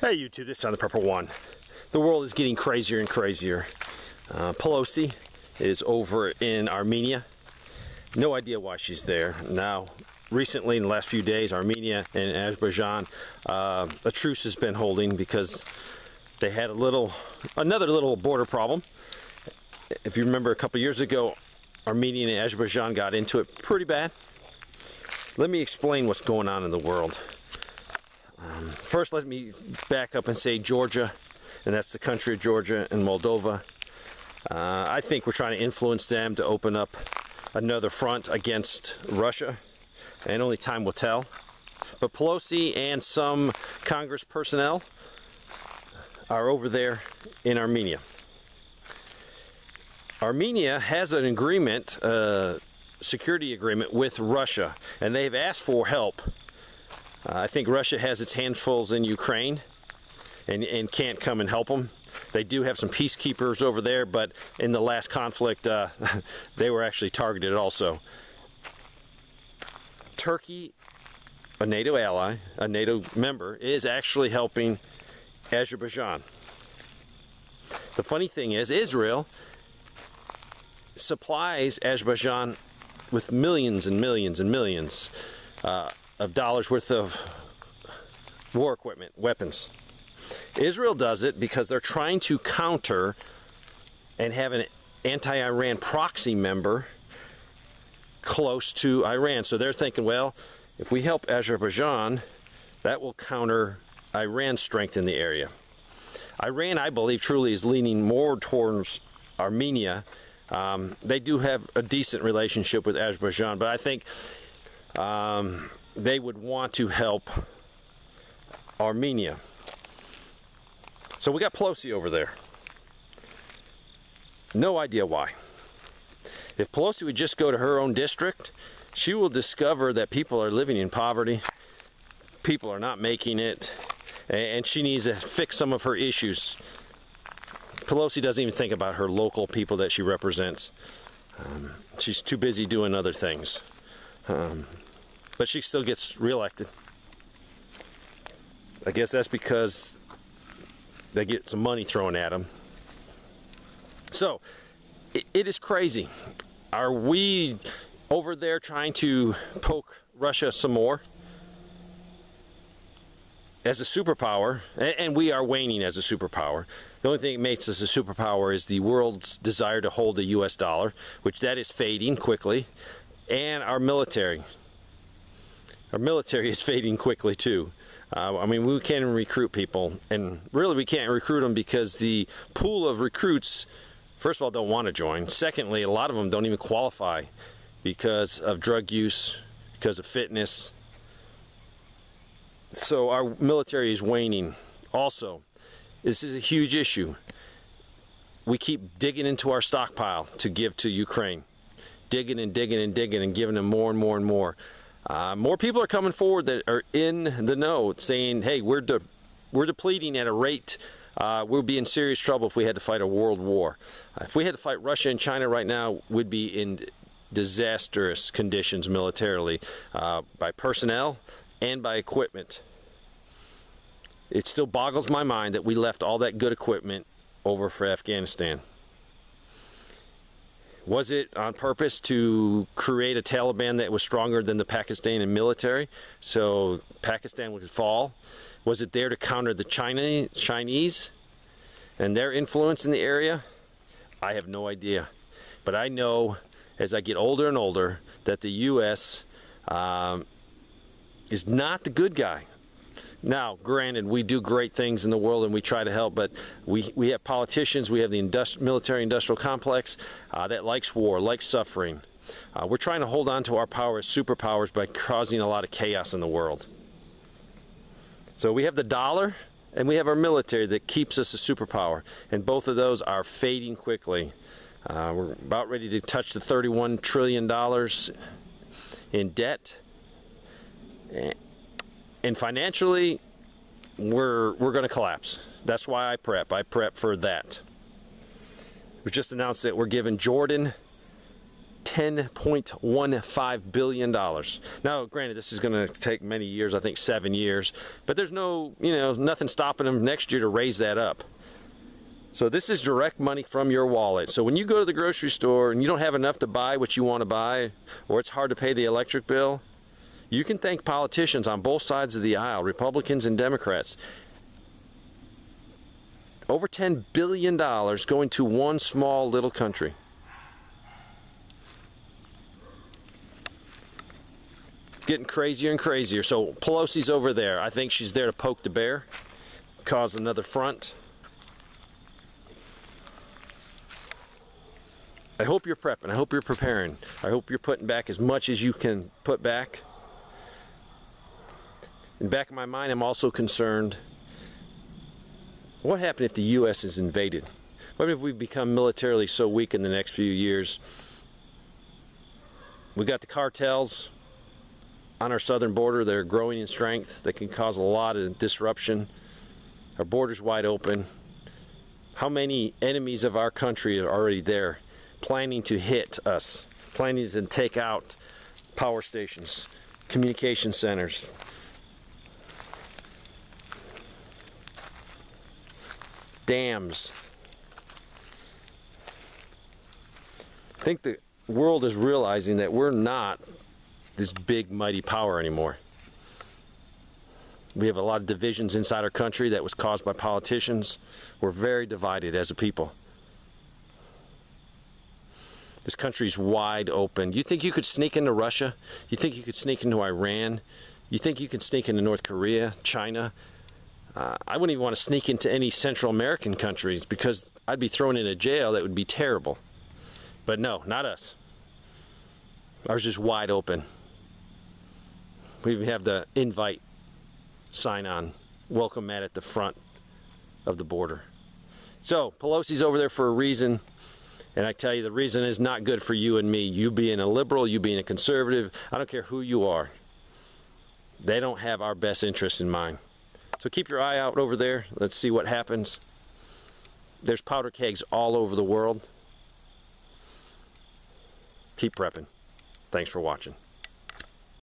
Hey YouTube, this is on the Prepper One. The world is getting crazier and crazier. Pelosi is over in Armenia. No idea why she's there. Now, recently in the last few days, Armenia and Azerbaijan, a truce has been holding because they had another little border problem. If you remember a couple years ago, Armenia and Azerbaijan got into it pretty bad. Let me explain what's going on in the world. First, let me back up and say Georgia, and that's the country of Georgia and Moldova. I think we're trying to influence them to open up another front against Russia, and only time will tell. But Pelosi and some Congress personnel are over there in Armenia. Armenia has an agreement, security agreement with Russia, and they've asked for help. I think Russia has its handfuls in Ukraine and can't come and help them. They do have some peacekeepers over there, but in the last conflict, they were actually targeted also. Turkey, a NATO ally, a NATO member, is actually helping Azerbaijan. The funny thing is, Israel supplies Azerbaijan with millions and millions and millions of dollars worth of war equipment, weapons. Israel does it because they're trying to counter and have an anti-Iran proxy member close to Iran. So they're thinking, well, if we help Azerbaijan, that will counter Iran's strength in the area. Iran, I believe, truly is leaning more towards Armenia. They do have a decent relationship with Azerbaijan, but I think they would want to help Armenia. So we got Pelosi over there. No idea why. If Pelosi would just go to her own district, she will discover that people are living in poverty, people are not making it, and she needs to fix some of her issues. Pelosi doesn't even think about her local people that she represents. She's too busy doing other things. But she still gets reelected. I guess that's because they get some money thrown at them. So, it is crazy. Are we over there trying to poke Russia some more? As a superpower, and we are waning as a superpower. The only thing that makes us a superpower is the world's desire to hold the US dollar, which that is fading quickly, and our military. Our military is fading quickly too. I mean, we can't even recruit people, and really we can't recruit them because the pool of recruits, first of all, don't want to join. Secondly, a lot of them don't even qualify because of drug use, because of fitness. So our military is waning. Also, this is a huge issue. We keep digging into our stockpile to give to Ukraine. Digging and digging and digging and giving them more and more and more. More people are coming forward that are in the know, saying, hey, we're depleting at a rate, we'll be in serious trouble if we had to fight a world war. If we had to fight Russia and China right now, we'd be in disastrous conditions militarily, by personnel and by equipment. It still boggles my mind that we left all that good equipment over for Afghanistan. Was it on purpose to create a Taliban that was stronger than the Pakistani military so Pakistan would fall? Was it there to counter the Chinese and their influence in the area? I have no idea. But I know as I get older and older that the U.S. Is not the good guy. Now, granted, we do great things in the world and we try to help, but we have politicians, we have the military-industrial complex that likes war, likes suffering. We're trying to hold on to our power as superpowers by causing a lot of chaos in the world. So we have the dollar and we have our military that keeps us a superpower, and both of those are fading quickly. We're about ready to touch the $31 trillion in debt. And financially, we're going to collapse. That's why I prep. I prep for that. It was just announced that we're giving Jordan $10.15 billion. Now, granted, this is going to take many years, I think 7 years, but there's no, nothing stopping them next year to raise that up. So this is direct money from your wallet. So when you go to the grocery store and you don't have enough to buy what you want to buy, or it's hard to pay the electric bill, you can thank politicians on both sides of the aisle, Republicans and Democrats. Over $10 billion going to one small little country. Getting crazier and crazier. So Pelosi's over there. I think she's there to poke the bear, cause another front. I hope you're prepping. I hope you're preparing. I hope you're putting back as much as you can put back. In the back of my mind, I'm also concerned, what happened if the U.S. is invaded? What if we become militarily so weak in the next few years? We got the cartels on our southern border that are growing in strength, that can cause a lot of disruption. Our border's wide open. How many enemies of our country are already there, planning to hit us, planning to take out power stations, communication centers? Dams. I think the world is realizing that we're not this big mighty power anymore. We have a lot of divisions inside our country that was caused by politicians. We're very divided as a people. This country's wide open. You think you could sneak into Russia? You think you could sneak into Iran? You think you could sneak into North Korea, China? I wouldn't even want to sneak into any Central American countries because I'd be thrown in a jail that would be terrible. But no, not us. Ours is wide open. We even have the invite sign on, welcome mat at the front of the border. So Pelosi's over there for a reason, and I tell you, the reason is not good for you and me. You being a liberal, you being a conservative, I don't care who you are. They don't have our best interests in mind. So keep your eye out over there. Let's see what happens. There's powder kegs all over the world. Keep prepping. Thanks for watching.